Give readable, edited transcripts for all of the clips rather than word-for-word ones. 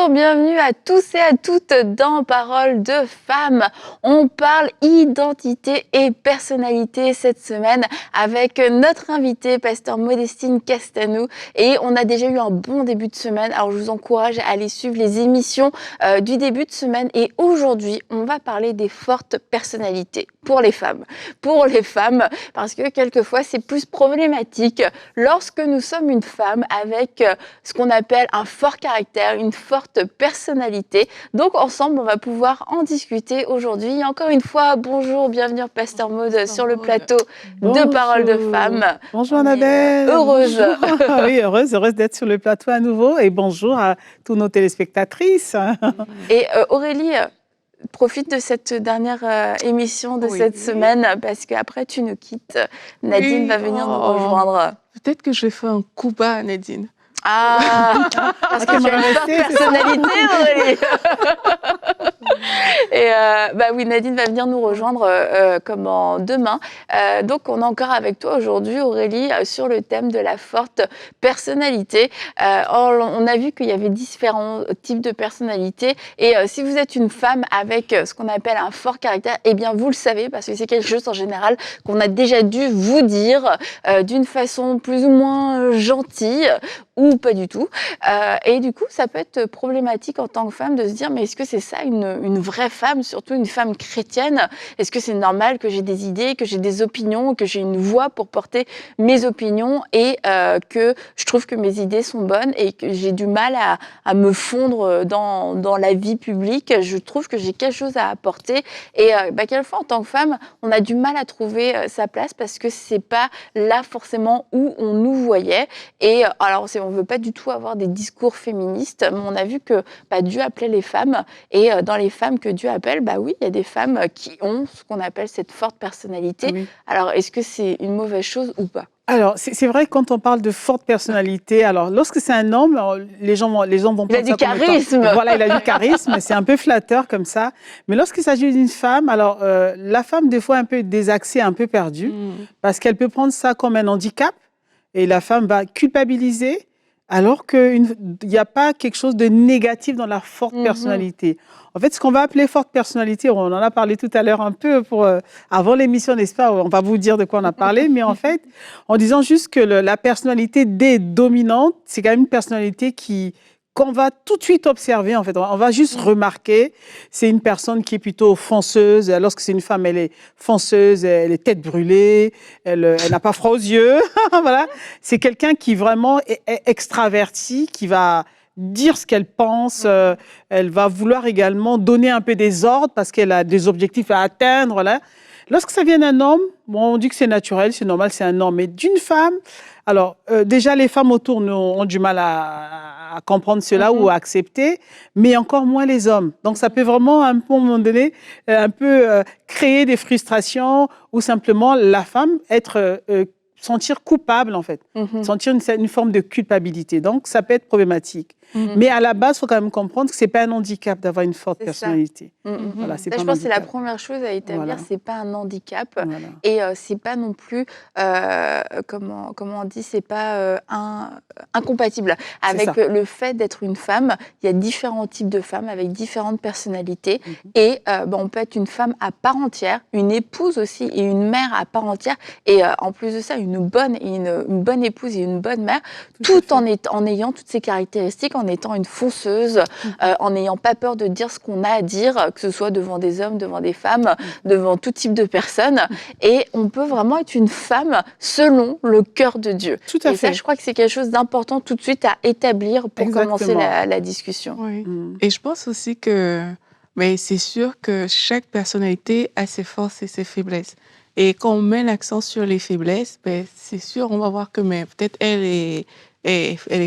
bienvenue à tous et à toutes dans Parole de femmes. On parle identité et personnalité cette semaine avec notre invitée, pasteur Modestine Castanou. Et on a déjà eu un bon début de semaine. Alors je vous encourage à aller suivre les émissions du début de semaine. Et aujourd'hui, on va parler des fortes personnalités pour les femmes. Pour les femmes, parce que quelquefois c'est plus problématique lorsque nous sommes une femme avec ce qu'on appelle un fort caractère, une forte personnalité. Donc ensemble, on va pouvoir en discuter aujourd'hui. Encore une fois, bonjour, bienvenue Pasteur Maud sur le plateau de Parole de femmes. Bonjour Annabelle. Heureuse. Bonjour. Oui, heureuse d'être sur le plateau à nouveau et bonjour à tous nos téléspectatrices. Et Aurélie, profite de cette dernière émission de cette semaine parce qu'après tu nous quittes. Nadine va venir nous rejoindre. Peut-être que je vais faire un coup bas à Nadine. Ah, parce que tu as une forte personnalité, Aurélie. Et oui, Nadine va venir nous rejoindre demain. Donc, on est encore avec toi aujourd'hui, Aurélie, sur le thème de la forte personnalité. On a vu qu'il y avait différents types de personnalités. Et si vous êtes une femme avec ce qu'on appelle un fort caractère, eh bien, vous le savez, parce que c'est quelque chose en général qu'on a déjà dû vous dire d'une façon plus ou moins gentille, ou pas du tout. Et du coup, ça peut être problématique en tant que femme de se dire, mais est-ce que c'est ça une vraie femme, surtout une femme chrétienne? Est-ce que c'est normal que j'ai des idées, que j'ai des opinions, que j'ai une voix pour porter mes opinions et que je trouve que mes idées sont bonnes et que j'ai du mal à me fondre dans la vie publique? Je trouve que j'ai quelque chose à apporter et quelquefois, en tant que femme, on a du mal à trouver sa place parce que c'est pas là forcément où on nous voyait. Et alors, on ne veut pas du tout avoir des discours féministes, mais on a vu que Dieu appelait les femmes, et dans les femmes que Dieu appelle, oui, il y a des femmes qui ont ce qu'on appelle cette forte personnalité. Oui. Alors, est-ce que c'est une mauvaise chose ou pas? Alors, c'est vrai que quand on parle de forte personnalité, alors lorsque c'est un homme, les gens vont il a du charisme. Voilà, il a du charisme, c'est un peu flatteur comme ça. Mais lorsqu'il s'agit d'une femme, alors la femme, des fois, un peu désaxée, un peu perdue, parce qu'elle peut prendre ça comme un handicap, et la femme va culpabiliser, alors qu'il n'y a pas quelque chose de négatif dans la forte personnalité. En fait, ce qu'on va appeler forte personnalité, on en a parlé tout à l'heure un peu avant l'émission, n'est-ce pas? On va vous dire de quoi on a parlé, mais en fait, en disant juste que la personnalité dominante, c'est quand même une personnalité qu'on va tout de suite observer, en fait. On va juste remarquer, c'est une personne qui est plutôt fonceuse. Lorsque c'est une femme, elle est fonceuse, elle est tête brûlée, elle n'a pas froid aux yeux. Voilà. C'est quelqu'un qui vraiment est extraverti, qui va dire ce qu'elle pense. Elle va vouloir également donner un peu des ordres parce qu'elle a des objectifs à atteindre. Là. Lorsque ça vient d'un homme, on dit que c'est naturel, c'est normal, c'est un homme. Mais d'une femme, alors déjà les femmes autour ont du mal à comprendre cela ou à accepter, mais encore moins les hommes. Donc ça peut vraiment, à un moment donné, créer des frustrations ou simplement la femme sentir coupable, en fait, sentir une forme de culpabilité. Donc ça peut être problématique. Mais à la base, il faut quand même comprendre que ce n'est pas un handicap d'avoir une forte personnalité. Voilà, je pense que c'est la première chose à établir, voilà. Ce n'est pas un handicap. Voilà. Et ce n'est pas non plus, comment on dit, ce n'est pas incompatible avec le fait d'être une femme. Il y a différents types de femmes avec différentes personnalités. Et on peut être une femme à part entière, une épouse aussi et une mère à part entière. Et en plus de ça, une bonne épouse et une bonne mère, tout en ayant toutes ces caractéristiques, en étant une fonceuse, en n'ayant pas peur de dire ce qu'on a à dire, que ce soit devant des hommes, devant des femmes, devant tout type de personnes. Et on peut vraiment être une femme selon le cœur de Dieu. Tout à fait. Ça, je crois que c'est quelque chose d'important tout de suite à établir pour commencer la discussion. Oui. Et je pense aussi que c'est sûr que chaque personnalité a ses forces et ses faiblesses. Et quand on met l'accent sur les faiblesses, c'est sûr, on va voir que peut-être elle est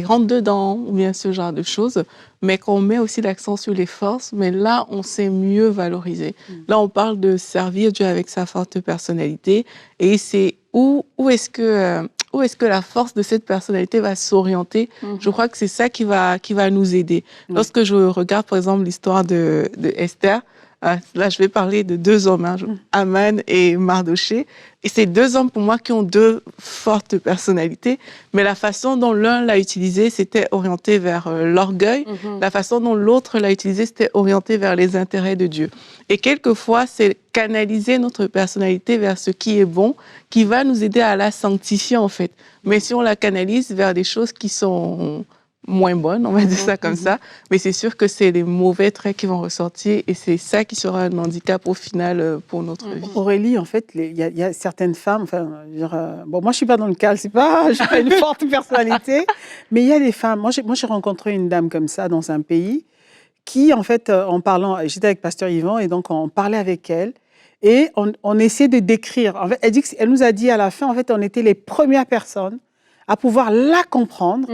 rentre dedans, ou bien ce genre de choses. Mais quand on met aussi l'accent sur les forces, mais là, on sait mieux valoriser. Là, on parle de servir Dieu avec sa forte personnalité. Et c'est où est-ce que la force de cette personnalité va s'orienter? Je crois que c'est ça qui va nous aider. Lorsque je regarde, par exemple, l'histoire de Esther, Là, je vais parler de 2 hommes, hein, Aman et Mardoché. Et c'est 2 hommes pour moi qui ont 2 fortes personnalités, mais la façon dont l'un l'a utilisé, c'était orienté vers l'orgueil. La façon dont l'autre l'a utilisé, c'était orienté vers les intérêts de Dieu. Et quelquefois, c'est canaliser notre personnalité vers ce qui est bon, qui va nous aider à la sanctifier en fait. Mais si on la canalise vers des choses qui sont moins bonnes, on va dire ça comme ça, mais c'est sûr que c'est les mauvais traits qui vont ressortir et c'est ça qui sera un handicap au final pour notre vie. Aurélie, en fait, il y a certaines femmes, enfin, je veux dire, bon, moi je suis pas dans le cas, je suis pas une forte personnalité, mais il y a des femmes. Moi j'ai rencontré une dame comme ça dans un pays qui, en fait, en parlant, j'étais avec Pasteur Yvan et donc on parlait avec elle et on essayait de décrire. En fait, elle nous a dit à la fin, en fait, on était les premières personnes à pouvoir la comprendre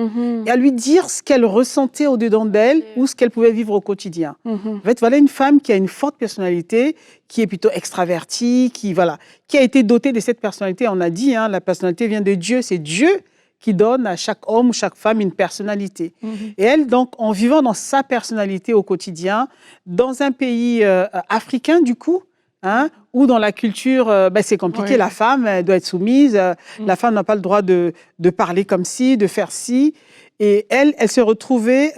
et à lui dire ce qu'elle ressentait au-dedans d'elle ou ce qu'elle pouvait vivre au quotidien. En fait, voilà une femme qui a une forte personnalité, qui est plutôt extravertie, qui a été dotée de cette personnalité. On a dit, hein, la personnalité vient de Dieu, c'est Dieu qui donne à chaque homme ou chaque femme une personnalité. Et elle, donc, en vivant dans sa personnalité au quotidien, dans un pays africain, du coup, hein, ou dans la culture, c'est compliqué, la femme elle doit être soumise, la femme n'a pas le droit de parler comme ci, de faire ci. Et elle se retrouvait,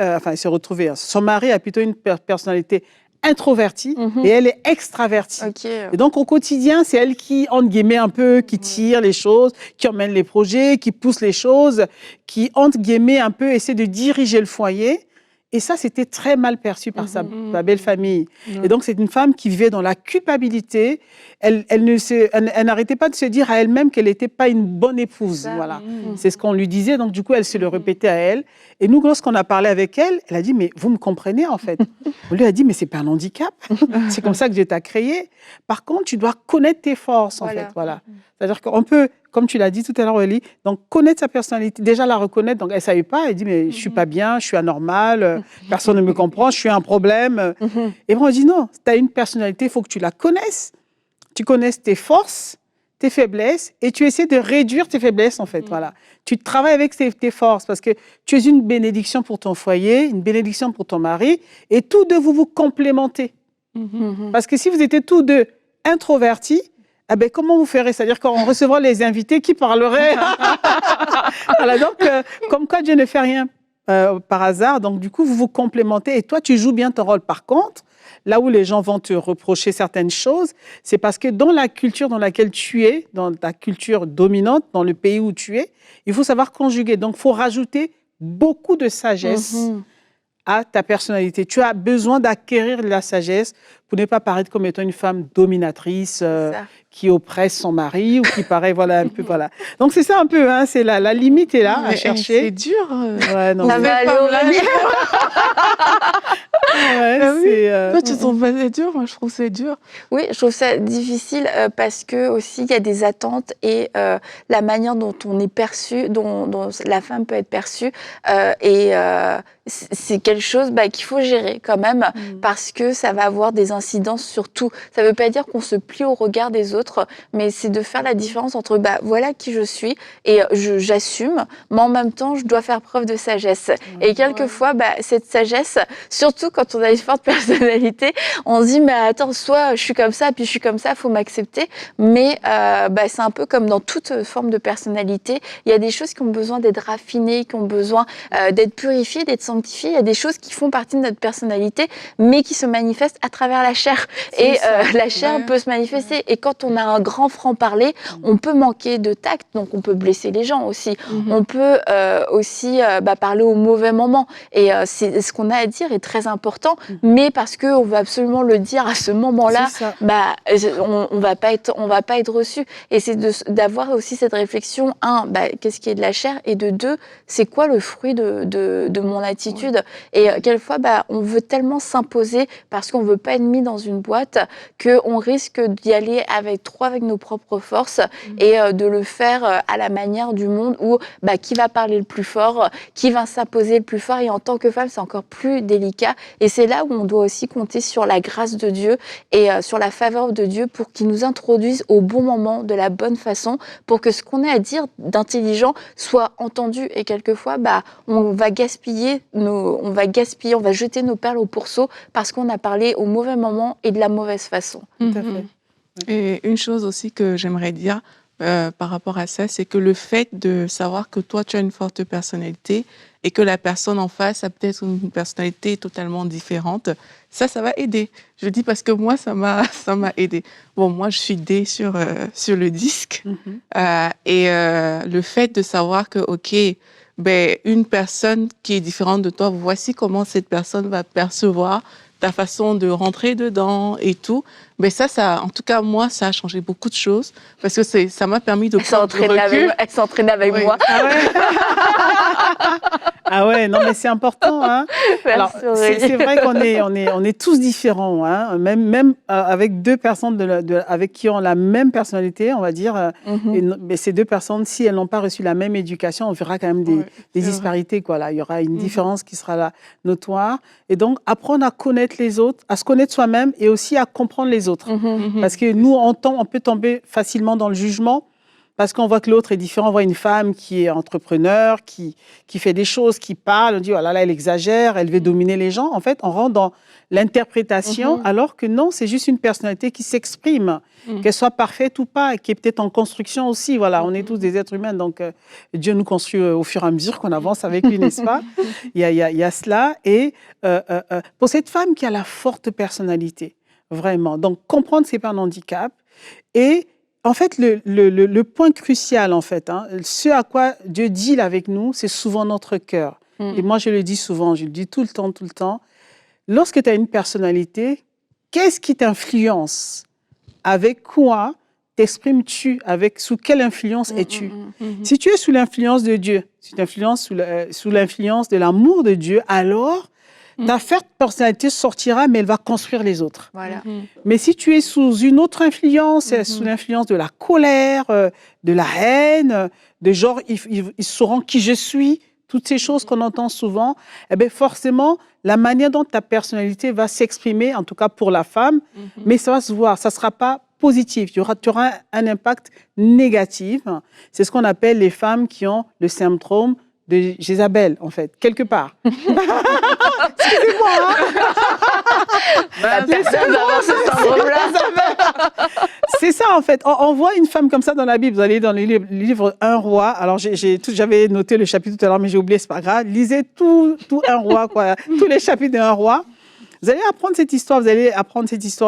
son mari a plutôt une personnalité introvertie et elle est extravertie. Et donc au quotidien, c'est elle qui, entre guillemets, un peu, qui tire les choses, qui emmène les projets, qui pousse les choses, qui, entre guillemets, un peu essaie de diriger le foyer. Et ça, c'était très mal perçu par sa belle famille. Et donc, c'est une femme qui vivait dans la culpabilité. Elle n'arrêtait pas de se dire à elle-même qu'elle n'était pas une bonne épouse. Voilà. C'est ce qu'on lui disait. Donc, du coup, elle se le répétait à elle. Et nous, lorsqu'on a parlé avec elle, elle a dit, mais vous me comprenez, en fait. On lui a dit, mais c'est pas un handicap. C'est comme ça que Dieu t'a créé. Par contre, tu dois connaître tes forces, en fait. Voilà. C'est-à-dire qu'on peut, comme tu l'as dit tout à l'heure, Aurélie, donc connaître sa personnalité, déjà la reconnaître. Donc, elle ne savait pas, elle dit, mais je ne suis pas bien, je suis anormale, personne ne me comprend, je suis un problème. Et moi, on dit, non, tu as une personnalité, il faut que tu la connaisses. Tu connaisses tes forces, tes faiblesses, et tu essaies de réduire tes faiblesses, en fait. Voilà. Tu travailles avec tes forces, parce que tu es une bénédiction pour ton foyer, une bénédiction pour ton mari, et tous deux, vous vous complémentez. Parce que si vous étiez tous deux introvertis, ah ben, comment vous ferez? C'est-à-dire qu'en recevant les invités, qui parlerait? Voilà, donc, comme quoi Dieu ne fait rien par hasard. Donc, du coup, vous vous complémentez et toi, tu joues bien ton rôle. Par contre, là où les gens vont te reprocher certaines choses, c'est parce que dans la culture dans laquelle tu es, dans ta culture dominante, dans le pays où tu es, il faut savoir conjuguer. Donc, il faut rajouter beaucoup de sagesse à ta personnalité. Tu as besoin d'acquérir de la sagesse pour ne pas paraître comme étant une femme dominatrice qui oppresse son mari ou qui paraît, un peu, Donc, c'est ça un peu, hein, c'est la limite est là à chercher. C'est dur. Ouais, non, Toi, tu trouves pas c'est dur? Moi, je trouve c'est dur. Oui, je trouve ça difficile parce que aussi il y a des attentes et la manière dont on est perçu, dont la femme peut être perçue et c'est quelque chose qu'il faut gérer quand même parce que ça va avoir des incidences sur tout. Ça ne veut pas dire qu'on se plie au regard des autres, mais c'est de faire la différence entre voilà qui je suis et j'assume, mais en même temps je dois faire preuve de sagesse. Et quelquefois cette sagesse, surtout quand on a une forte personnalité, on se dit mais attends, soit je suis comme ça puis je suis comme ça, faut m'accepter. Mais c'est un peu comme dans toute forme de personnalité, il y a des choses qui ont besoin d'être raffinées, qui ont besoin d'être purifiées, d'être sanctifiées. Il y a des choses qui font partie de notre personnalité, mais qui se manifestent à travers la chair. Et la chair peut se manifester. Et quand on a un grand franc-parler, on peut manquer de tact, donc on peut blesser les gens aussi. On peut aussi parler au mauvais moment. Et ce qu'on a à dire est très important, mais parce qu'on veut absolument le dire à ce moment-là, on va pas être reçu. Et c'est d'avoir aussi cette réflexion, qu'est-ce qui est de la chair, et de deux, c'est quoi le fruit de mon attitude. Et quelquefois, on veut tellement s'imposer parce qu'on veut pas être mis dans une boîte qu'on risque d'y aller avec nos propres forces et de le faire à la manière du monde où qui va parler le plus fort, qui va s'imposer le plus fort. Et en tant que femme, c'est encore plus délicat Et c'est là où on doit aussi compter sur la grâce de Dieu et sur la faveur de Dieu pour qu'il nous introduise au bon moment, de la bonne façon, pour que ce qu'on a à dire d'intelligent soit entendu. Et quelquefois, on va gaspiller, on va jeter nos perles au pourceau parce qu'on a parlé au mauvais moment et de la mauvaise façon. Tout à fait. Et une chose aussi que j'aimerais dire par rapport à ça, c'est que le fait de savoir que toi, tu as une forte personnalité et que la personne en face a peut-être une personnalité totalement différente, ça va aider. Je le dis parce que moi, ça m'a aidé. Bon, moi, je suis D sur le disque. Et le fait de savoir que, OK, une personne qui est différente de toi, voici comment cette personne va percevoir ta façon de rentrer dedans et tout. Mais ça, en tout cas, moi, ça a changé beaucoup de choses parce que ça m'a permis de prendre du recul. Elle s'entraîne avec moi. Ah ouais. Ah ouais, non, mais c'est important. Hein. Alors, c'est vrai qu'on est tous différents. Hein. Même avec deux personnes avec qui ont la même personnalité, on va dire, mais ces deux personnes, si elles n'ont pas reçu la même éducation, on verra quand même des disparités. Quoi, là. Il y aura une différence qui sera là, notoire. Et donc, apprendre à connaître les autres, à se connaître soi-même et aussi à comprendre les autres. Parce que nous, on peut tomber facilement dans le jugement parce qu'on voit que l'autre est différent. On voit une femme qui est entrepreneur, qui fait des choses, qui parle. On dit, oh là là, elle exagère, elle veut dominer les gens. En fait, on rentre dans l'interprétation alors que non, c'est juste une personnalité qui s'exprime, qu'elle soit parfaite ou pas, qui est peut-être en construction aussi. Voilà, on est tous des êtres humains, donc Dieu nous construit au fur et à mesure qu'on avance avec lui, n'est-ce pas? Il y a cela. Et pour cette femme qui a la forte personnalité, vraiment, donc comprendre que ce n'est pas un handicap et en fait, le point crucial, en fait, hein, ce à quoi Dieu deal avec nous, c'est souvent notre cœur. Et moi, je le dis souvent, je le dis tout le temps. Lorsque tu as une personnalité, qu'est-ce qui t'influence? Avec quoi t'exprimes-tu? Sous quelle influence es-tu? Si tu es sous l'influence de Dieu, si tu es sous l'influence de l'amour de Dieu, alors ta forte personnalité sortira, mais elle va construire les autres. Voilà. Mais si tu es sous une autre influence, sous l'influence de la colère, de la haine, de genre, ils sauront qui je suis, toutes ces choses qu'on entend souvent, eh bien forcément, la manière dont ta personnalité va s'exprimer, en tout cas pour la femme, mais ça va se voir, ça ne sera pas positif, tu auras un impact négatif. C'est ce qu'on appelle les femmes qui ont le syndrome de Jézabel, en fait, quelque part. Excusez-moi. Personne n'a ce syndrome-là. C'est ça, en fait. On voit une femme comme ça dans la Bible. Vous allez dans le livre Un roi. Alors, j'avais noté le chapitre tout à l'heure, mais j'ai oublié, c'est pas grave. Lisez tout Un roi, quoi. Tous les chapitres d'Un roi. Vous allez apprendre cette histoire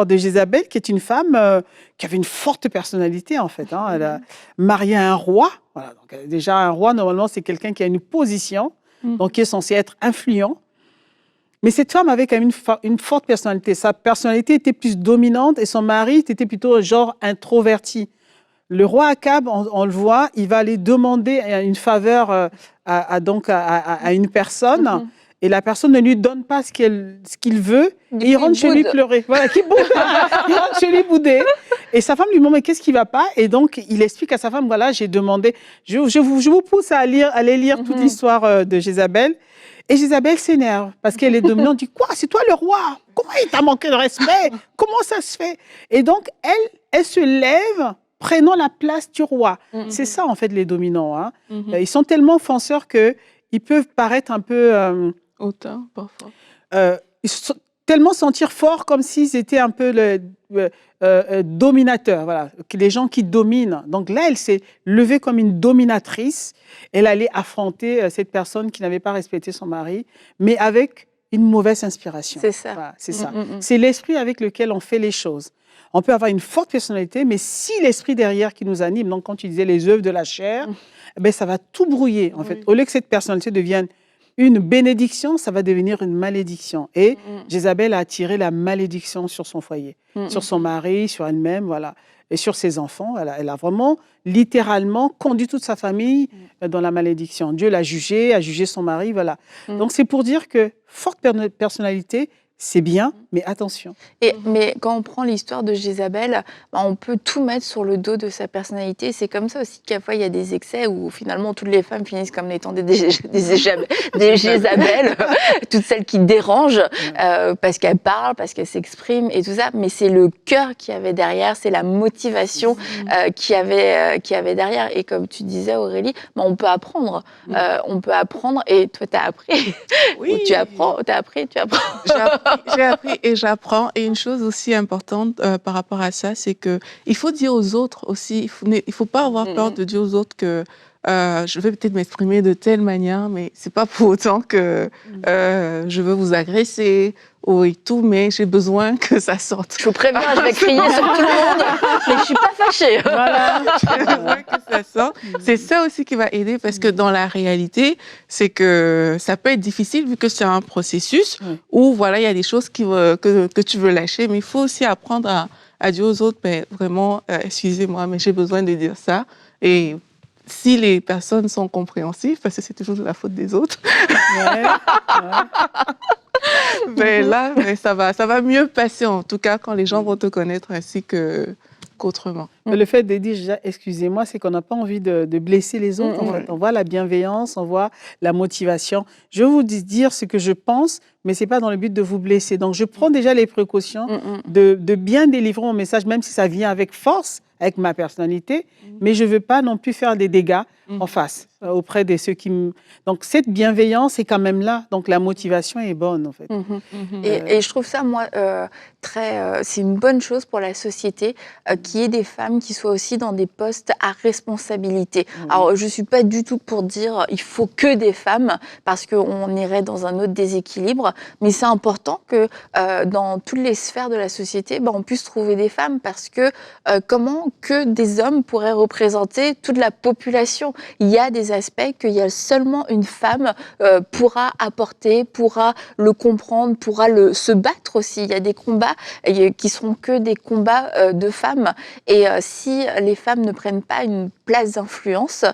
de Jézabel, qui est une femme qui avait une forte personnalité, en fait. Hein. Elle a marié un roi. Voilà, donc, déjà, un roi, normalement, c'est quelqu'un qui a une position, donc qui est censé être influent. Mais cette femme avait quand même une forte personnalité. Sa personnalité était plus dominante et son mari était plutôt genre introverti. Le roi Akab, on le voit, il va aller demander une faveur à une personne. Et la personne ne lui donne pas ce qu'il veut, et il rentre chez lui pleurer. Voilà, il rentre chez lui bouder. Et sa femme lui demande, mais qu'est-ce qui ne va pas? Et donc, il explique à sa femme, voilà, j'ai demandé, je vous pousse à aller lire toute l'histoire de Jézabel. Et Jézabel s'énerve, parce qu'elle est dominante, dit, quoi, c'est toi le roi? Comment il t'a manqué de respect? Comment ça se fait? Et donc, elle se lève, prenant la place du roi. C'est ça, en fait, les dominants. Hein. Ils sont tellement offenseurs qu'ils peuvent paraître un peu... Autant, parfois. Ils se tellement sentir forts comme s'ils étaient un peu dominateurs, voilà, les gens qui dominent. Donc là, elle s'est levée comme une dominatrice. Elle allait affronter cette personne qui n'avait pas respecté son mari, mais avec une mauvaise inspiration. C'est ça. Voilà, c'est ça. C'est l'esprit avec lequel on fait les choses. On peut avoir une forte personnalité, mais si l'esprit derrière qui nous anime, donc quand tu disais les œuvres de la chair, ben, ça va tout brouiller. En fait, au lieu que cette personnalité devienne une bénédiction, ça va devenir une malédiction. Et Jézabel a attiré la malédiction sur son foyer, sur son mari, sur elle-même, voilà, et sur ses enfants. Elle a vraiment, littéralement, conduit toute sa famille dans la malédiction. Dieu l'a jugé, a jugé son mari, voilà. Donc c'est pour dire que forte personnalité c'est bien, mais attention. Mais quand on prend l'histoire de Jézabel, on peut tout mettre sur le dos de sa personnalité. C'est comme ça aussi qu'à fois il y a des excès où finalement toutes les femmes finissent comme étant des Jézabel, toutes celles qui dérangent parce qu'elles parlent, parce qu'elles s'expriment et tout ça. Mais c'est le cœur qu'il y avait derrière, c'est la motivation qu'il y avait derrière. Et comme tu disais Aurélie, on peut apprendre. On peut apprendre et toi tu as appris. Oui. Tu apprends. J'ai appris et j'apprends. Et une chose aussi importante par rapport à ça, c'est que il faut dire aux autres aussi, il faut pas avoir peur de dire aux autres que je vais peut-être m'exprimer de telle manière, mais c'est pas pour autant que je veux vous agresser ou et tout, mais j'ai besoin que ça sorte. Je vous préviens, je vais crier sur tout le monde, mais je suis pas fâchée. Voilà. J'ai besoin que ça sorte. C'est ça aussi qui va aider parce que dans la réalité, c'est que ça peut être difficile vu que c'est un processus où voilà, il y a des choses que tu veux lâcher, mais il faut aussi apprendre à dire aux autres, mais vraiment, excusez-moi, mais j'ai besoin de dire ça. Et si les personnes sont compréhensives, parce que c'est toujours de la faute des autres, mais là, ça va mieux passer, en tout cas, quand les gens vont te connaître ainsi qu'autrement. Le fait de dire excusez-moi, c'est qu'on n'a pas envie de blesser les autres. En fait. On voit la bienveillance, on voit la motivation. Je vais vous dire ce que je pense, mais ce n'est pas dans le but de vous blesser. Donc, je prends déjà les précautions de bien délivrer mon message, même si ça vient avec force, avec ma personnalité, mais je ne veux pas non plus faire des dégâts en face auprès de ceux qui me... Donc, cette bienveillance est quand même là. Donc, la motivation est bonne, en fait. Et je trouve ça, moi, c'est une bonne chose pour la société qu'il y ait des femmes qui soient aussi dans des postes à responsabilité. Alors, je ne suis pas du tout pour dire il faut que des femmes, parce qu'on irait dans un autre déséquilibre, mais c'est important que dans toutes les sphères de la société, on puisse trouver des femmes, parce que comment que des hommes pourraient représenter toute la population? Il y a des aspects qu'il y a seulement une femme pourra apporter, pourra le comprendre, pourra se battre aussi. Il y a des combats qui seront que des combats de femmes. Et si les femmes ne prennent pas une place d'influence,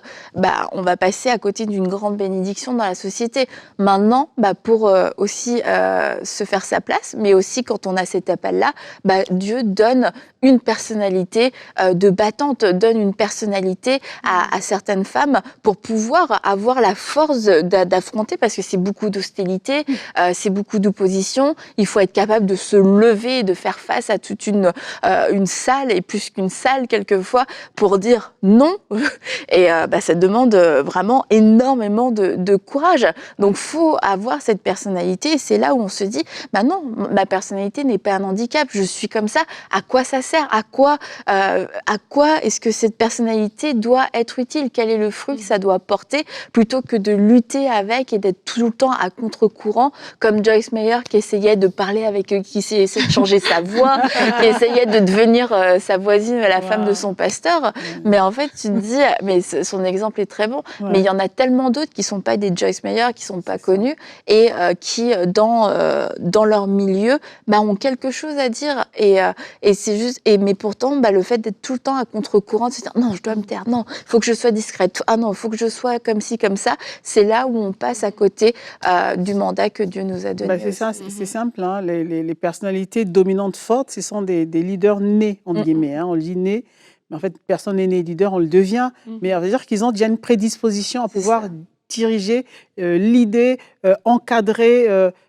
on va passer à côté d'une grande bénédiction dans la société. Maintenant, pour aussi se faire sa place, mais aussi quand on a cet appel-là, Dieu donne une personnalité de battante, donne une personnalité à certaines femmes pour pouvoir avoir la force d'affronter, parce que c'est beaucoup d'hostilité, c'est beaucoup d'opposition. Il faut être capable de se lever et de faire face à toute une salle, et plus qu'une salle quelquefois, pour dire non. Et ça demande vraiment énormément de courage. Donc, il faut avoir cette personnalité. Et c'est là où on se dit, non, ma personnalité n'est pas un handicap. Je suis comme ça. À quoi ça sert? À quoi est-ce que cette personnalité doit être utile? Quel est le fruit que ça doit porter, plutôt que de lutter avec et d'être tout le temps à contre-courant, comme Joyce Meyer qui essayait de parler avec eux, qui essayait de changer sa voix, qui essayait de devenir sa voisine, la femme de son pasteur. Mais en fait, tu te dis, mais son exemple est très bon, mais il y en a tellement d'autres qui ne sont pas des Joyce Meyer, qui ne sont pas connus, et qui, dans leur milieu, ont quelque chose à dire. Et c'est juste, mais pourtant, le fait d'être tout le temps à contre-courant, de se dire, non, je dois me taire, non, il faut que je sois discrète, ah non, il faut que je sois comme ci, comme ça, c'est là où on passe à côté du mandat que Dieu nous a donné. C'est ça, c'est simple, hein. Les personnalités dominantes fortes, ce sont des leaders nés, entre guillemets, hein. On le dit nés, mais en fait, personne n'est né leader, on le devient, mais ça veut dire qu'ils ont déjà une prédisposition à pouvoir diriger, l'idée, encadrer,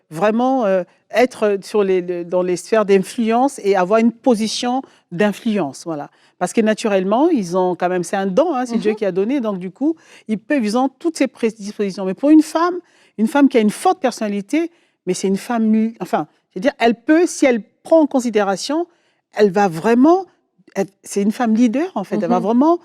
vraiment être dans les sphères d'influence et avoir une position d'influence, voilà. Parce que naturellement, ils ont quand même, c'est un don, hein, c'est Dieu qui a donné, donc du coup, ils ont toutes ces prédispositions. Mais pour une femme qui a une forte personnalité, mais c'est une femme, enfin, c'est-à-dire, elle peut, si elle prend en considération, elle va vraiment, c'est une femme leader, en fait, elle va vraiment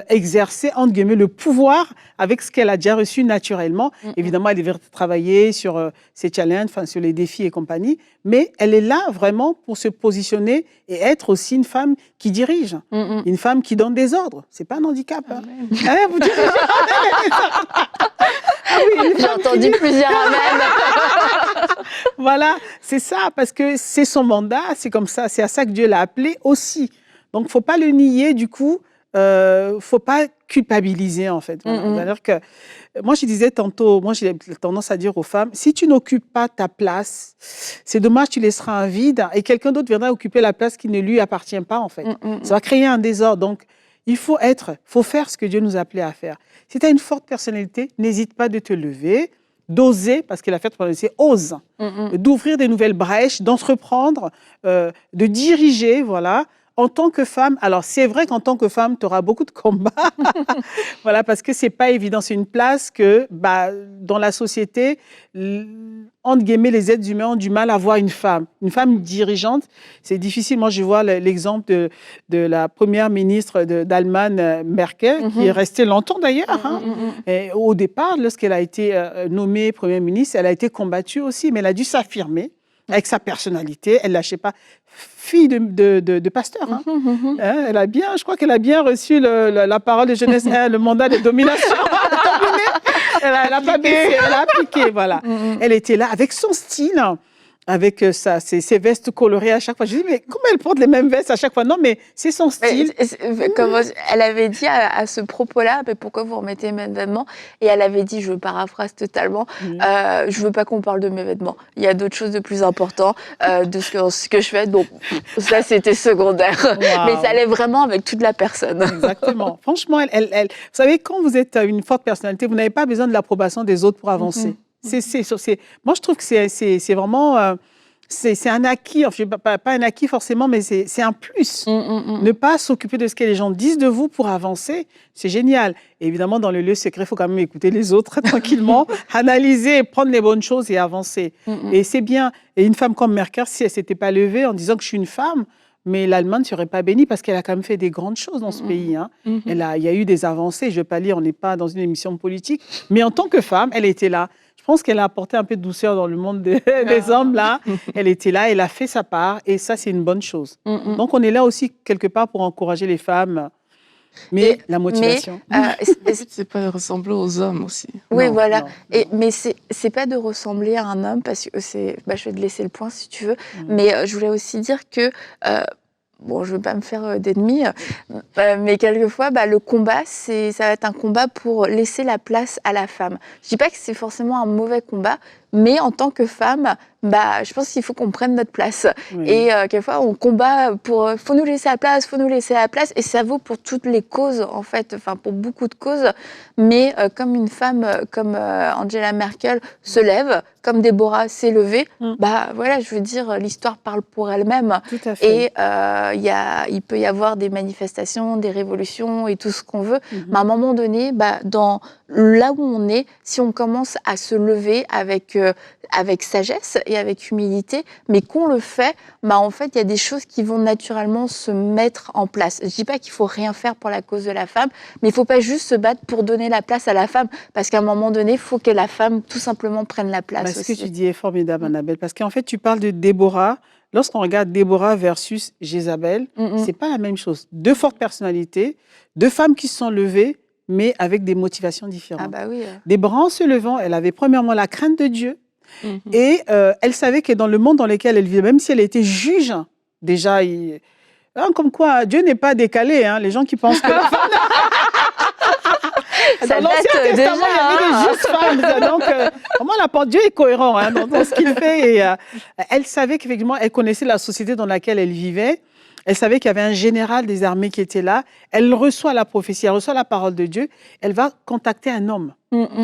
exercer, entre guillemets, le pouvoir avec ce qu'elle a déjà reçu naturellement. Évidemment, elle devrait travailler sur ses challenges, sur les défis et compagnie, mais elle est là vraiment pour se positionner et être aussi une femme qui dirige, une femme qui donne des ordres. C'est pas un handicap. Hein. Vous dirigez J'ai entendu plusieurs amen. Voilà, c'est ça, parce que c'est son mandat, c'est comme ça, c'est à ça que Dieu l'a appelé aussi. Donc, il ne faut pas le nier, du coup. faut pas culpabiliser, en fait. Voilà. C'est-à-dire que, moi, je disais tantôt, moi, j'ai tendance à dire aux femmes, si tu n'occupes pas ta place, c'est dommage, tu laisseras un vide et quelqu'un d'autre viendra occuper la place qui ne lui appartient pas, en fait. Ça va créer un désordre. Donc, il faut faire ce que Dieu nous a appelés à faire. Si tu as une forte personnalité, n'hésite pas de te lever, d'oser, parce que la fête personnalité ose, d'ouvrir des nouvelles brèches, d'entreprendre, de diriger, voilà. En tant que femme, alors c'est vrai qu'en tant que femme, tu auras beaucoup de combats, voilà, parce que c'est pas évident. C'est une place que, dans la société, entre guillemets, les êtres humains ont du mal à voir une femme. Une femme dirigeante, c'est difficile. Moi, je vois l'exemple de la première ministre d'Allemagne, Merkel, qui est restée longtemps d'ailleurs. Et au départ, lorsqu'elle a été nommée première ministre, elle a été combattue aussi, mais elle a dû s'affirmer. Avec sa personnalité, elle ne lâchait pas. Fille de pasteur. Elle a bien, je crois qu'elle a bien reçu la parole de jeunesse, le mandat de domination. Elle n'a pas baissé, elle a appliqué, voilà. Elle était là avec son style, avec ses vestes colorées à chaque fois. Je dis, mais comment elle porte les mêmes vestes à chaque fois? Non, mais c'est son style. Elle avait dit à ce propos-là, mais pourquoi vous remettez mes vêtements? Et elle avait dit, je paraphrase totalement, je veux pas qu'on parle de mes vêtements. Il y a d'autres choses de plus importantes de ce que je fais. Donc, ça, c'était secondaire. Wow. Mais ça allait vraiment avec toute la personne. Exactement. Franchement, vous savez, quand vous êtes une forte personnalité, vous n'avez pas besoin de l'approbation des autres pour avancer. Moi, je trouve que c'est vraiment... c'est un acquis, enfin, pas un acquis forcément, mais c'est un plus. Ne pas s'occuper de ce que les gens disent de vous pour avancer, c'est génial. Et évidemment, dans le lieu secret, il faut quand même écouter les autres tranquillement, analyser, prendre les bonnes choses et avancer. Et c'est bien. Et une femme comme Merkel, si elle ne s'était pas levée en disant que je suis une femme, mais l'Allemagne ne serait pas bénie parce qu'elle a quand même fait des grandes choses dans ce pays. Hein. Il y a eu des avancées. Je ne vais pas lire, on n'est pas dans une émission politique. Mais en tant que femme, elle était là. Je pense qu'elle a apporté un peu de douceur dans le monde des hommes, là. Elle était là, elle a fait sa part. Et ça, c'est une bonne chose. Donc, on est là aussi, quelque part, pour encourager les femmes. Mais la motivation. C'est pas de ressembler aux hommes aussi. Oui, non, voilà. Non. Mais c'est pas de ressembler à un homme, parce que je vais te laisser le point si tu veux. Mais je voulais aussi dire que... bon, je ne veux pas me faire d'ennemis, mais quelquefois, le combat, ça va être un combat pour laisser la place à la femme. Je ne dis pas que c'est forcément un mauvais combat, mais en tant que femme, je pense qu'il faut qu'on prenne notre place. Oui. Et quelquefois, on combat pour faut nous laisser la place, et ça vaut pour toutes les causes, en fait, enfin pour beaucoup de causes. Mais comme une femme comme Angela Merkel se lève, comme Déborah s'est levée, voilà, je veux dire, l'histoire parle pour elle-même. Tout à fait. Et il peut y avoir des manifestations, des révolutions et tout ce qu'on veut. Mais à un moment donné, dans là où on est, si on commence à se lever avec sagesse et avec humilité, mais qu'on le fait, en fait, il y a des choses qui vont naturellement se mettre en place. Je ne dis pas qu'il ne faut rien faire pour la cause de la femme, mais il ne faut pas juste se battre pour donner la place à la femme, parce qu'à un moment donné, il faut que la femme, tout simplement, prenne la place aussi. Ce que tu dis est formidable, Annabelle, parce qu'en fait, tu parles de Déborah. Lorsqu'on regarde Déborah versus Jézabel, c'est pas la même chose. Deux fortes personnalités, deux femmes qui se sont levées, mais avec des motivations différentes. Ah oui. Déborah, en se levant, elle avait premièrement la crainte de Dieu, et elle savait que dans le monde dans lequel elle vivait, même si elle était juge, déjà, comme quoi Dieu n'est pas décalé, hein, les gens qui pensent que la femme... Dans l'Ancien Testament, il y avait des justes femmes. Donc, vraiment, Dieu est cohérent dans ce qu'il fait. Et, elle savait qu'effectivement, elle connaissait la société dans laquelle elle vivait. Elle savait qu'il y avait un général des armées qui était là. Elle reçoit la prophétie, elle reçoit la parole de Dieu. Elle va contacter un homme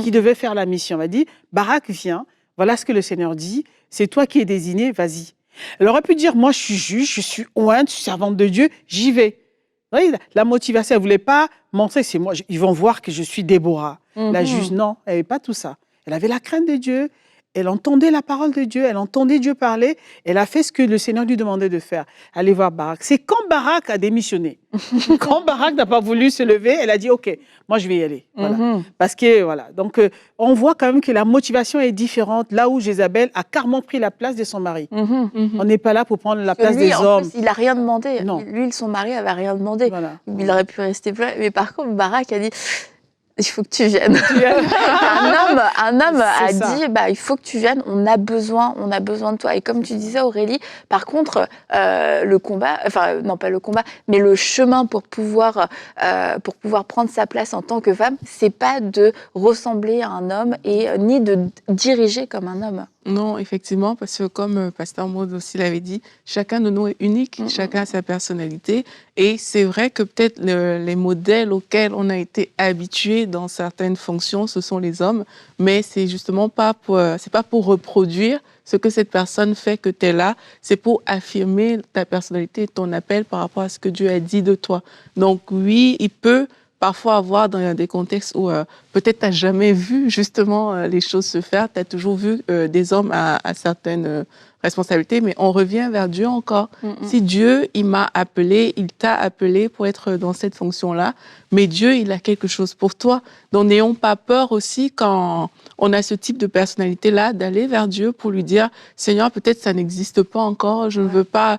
qui devait faire la mission. Elle va dire, Barak, viens, voilà ce que le Seigneur dit. C'est toi qui es désigné, vas-y. Elle aurait pu dire, moi, je suis juge, je suis ointe, je suis servante de Dieu, j'y vais. Oui, la motivation, elle ne voulait pas montrer, c'est moi, ils vont voir que je suis Déborah. La juge, non, elle n'avait pas tout ça. Elle avait la crainte de Dieu, elle entendait la parole de Dieu, elle entendait Dieu parler, elle a fait ce que le Seigneur lui demandait de faire. Aller voir Barak. C'est quand Barak a démissionné, quand Barak n'a pas voulu se lever, elle a dit, OK, moi je vais y aller. Voilà. Parce que, voilà, donc on voit quand même que la motivation est différente, là où Jézabel a carrément pris la place de son mari. On n'est pas là pour prendre la place des hommes. Plus, il n'a rien demandé. Non. Lui, son mari n'avait rien demandé. Voilà. Il aurait pu rester plein. Mais par contre, Barak a dit... il faut que tu viennes. Un homme a dit, il faut que tu viennes, on a besoin de toi. Et comme tu disais, Aurélie, par contre, le combat, enfin, non pas le combat, mais le chemin pour pouvoir prendre sa place en tant que femme, c'est pas de ressembler à un homme et ni de diriger comme un homme. Non, effectivement, parce que comme Pasteur Maud aussi l'avait dit, chacun de nous est unique, chacun a sa personnalité. Et c'est vrai que peut-être les modèles auxquels on a été habitués dans certaines fonctions, ce sont les hommes, mais c'est justement pas pour reproduire ce que cette personne fait que tu es là, c'est pour affirmer ta personnalité, ton appel par rapport à ce que Dieu a dit de toi. Donc oui, il peut parfois avoir dans des contextes où peut-être tu n'as jamais vu justement les choses se faire, tu as toujours vu des hommes à certaines responsabilités, mais on revient vers Dieu encore. Si Dieu, il m'a appelé, il t'a appelé pour être dans cette fonction-là, mais Dieu, il a quelque chose pour toi. Donc n'ayons pas peur aussi quand on a ce type de personnalité-là, d'aller vers Dieu pour lui dire, Seigneur, peut-être ça n'existe pas encore, je ne veux pas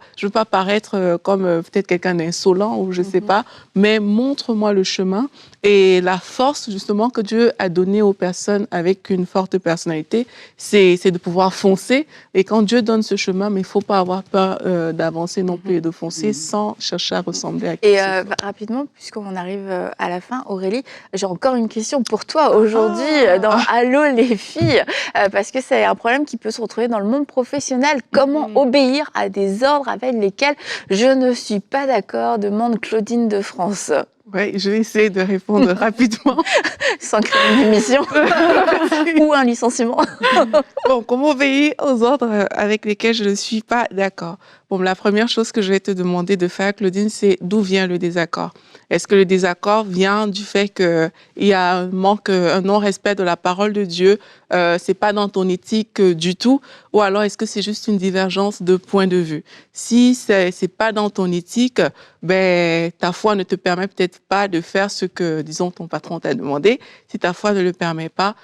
paraître comme peut-être quelqu'un d'insolent ou je ne sais pas, mais montre-moi le chemin. Et la force, justement, que Dieu a donnée aux personnes avec une forte personnalité, c'est de pouvoir foncer. Et quand Dieu donne ce chemin, mais il ne faut pas avoir peur d'avancer non plus et de foncer sans chercher à ressembler à qui que ce soit. Rapidement, puisqu'on arrive à la fin, Aurélie, j'ai encore une question pour toi aujourd'hui dans Allô les filles, parce que c'est un problème qui peut se retrouver dans le monde professionnel. Comment obéir à des ordres avec lesquels je ne suis pas d'accord, demande Claudine de France. Oui, je vais essayer de répondre rapidement. Sans créer une émission ou un licenciement. Bon, comment obéir aux ordres avec lesquels je ne suis pas d'accord? Bon, la première chose que je vais te demander de faire, Claudine, c'est d'où vient le désaccord? Est-ce que le désaccord vient du fait qu'il y a un non-respect de la parole de Dieu? C'est pas dans ton éthique du tout? Ou alors est-ce que c'est juste une divergence de point de vue? Si c'est pas dans ton éthique, ta foi ne te permet peut-être pas de faire ce que, disons, ton patron t'a demandé. Si ta foi ne le permet pas,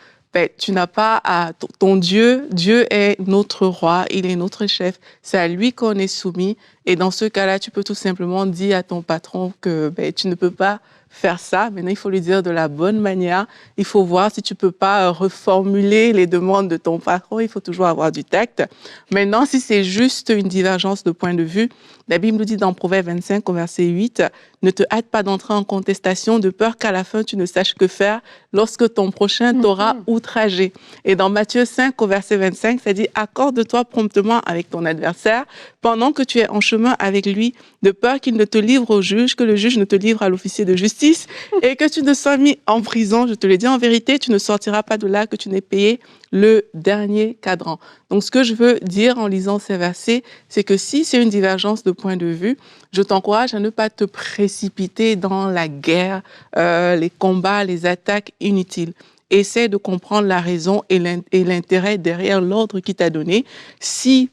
tu n'as pas à... Ton Dieu est notre roi, il est notre chef. C'est à lui qu'on est soumis. Et dans ce cas-là, tu peux tout simplement dire à ton patron que tu ne peux pas faire ça. Maintenant, il faut lui dire de la bonne manière. Il faut voir si tu peux pas reformuler les demandes de ton patron. Il faut toujours avoir du tact. Maintenant, si c'est juste une divergence de point de vue, la Bible nous dit dans Proverbe 25, au verset 8, « Ne te hâte pas d'entrer en contestation de peur qu'à la fin tu ne saches que faire lorsque ton prochain t'aura outragé. » Et dans Matthieu 5, au verset 25, ça dit « Accorde-toi promptement avec ton adversaire pendant que tu es en chemin avec lui, de peur qu'il ne te livre au juge, que le juge ne te livre à l'officier de justice et que tu ne sois mis en prison. Je te le dis en vérité, tu ne sortiras pas de là que tu n'aies payé le dernier cadran. » Donc, ce que je veux dire en lisant ces versets, c'est que si c'est une divergence de point de vue, je t'encourage à ne pas te précipiter dans la guerre, les combats, les attaques inutiles. Essaie de comprendre la raison et l'intérêt derrière l'ordre qu'il t'a donné. Si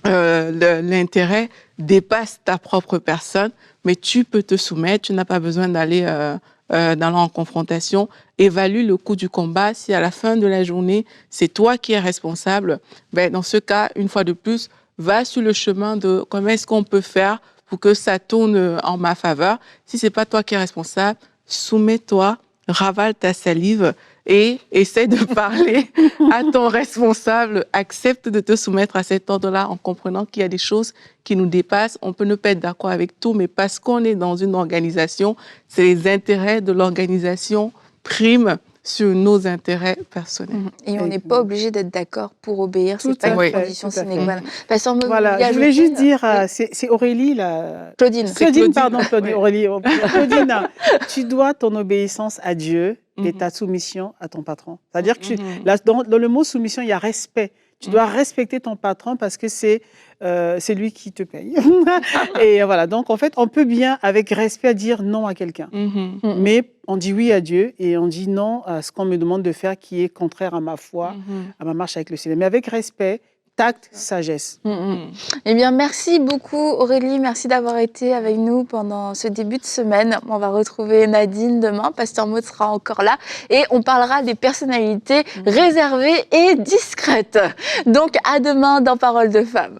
l'intérêt dépasse ta propre personne, mais tu peux te soumettre, tu n'as pas besoin d'aller en confrontation. Évalue le coût du combat. Si à la fin de la journée, c'est toi qui es responsable, dans ce cas, une fois de plus, va sur le chemin de comment est-ce qu'on peut faire pour que ça tourne en ma faveur. Si c'est pas toi qui es responsable, soumets-toi, ravale ta salive et essaie de parler à ton responsable. Accepte de te soumettre à cet ordre-là en comprenant qu'il y a des choses qui nous dépassent. On peut ne pas être d'accord avec tout, mais parce qu'on est dans une organisation, c'est les intérêts de l'organisation priment sur nos intérêts personnels. Et on n'est pas obligé d'être d'accord pour obéir. C'est pas une condition sine qua non. Voilà, je voulais juste dire, c'est Aurélie, là. Claudine, pardon, Claudine, Aurélie. Claudine, tu dois ton obéissance à Dieu et ta soumission à ton patron. C'est-à-dire que là, dans le mot soumission, il y a respect. Tu dois respecter ton patron parce que c'est lui qui te paye. Et voilà, donc en fait, on peut bien, avec respect, dire non à quelqu'un. Mais on dit oui à Dieu et on dit non à ce qu'on me demande de faire qui est contraire à ma foi, à ma marche avec le Seigneur. Mais avec respect, tact, sagesse. Eh bien, merci beaucoup Aurélie, merci d'avoir été avec nous pendant ce début de semaine. On va retrouver Nadine demain, Pasteur Maud sera encore là et on parlera des personnalités réservées et discrètes. Donc à demain dans Parole de Femme.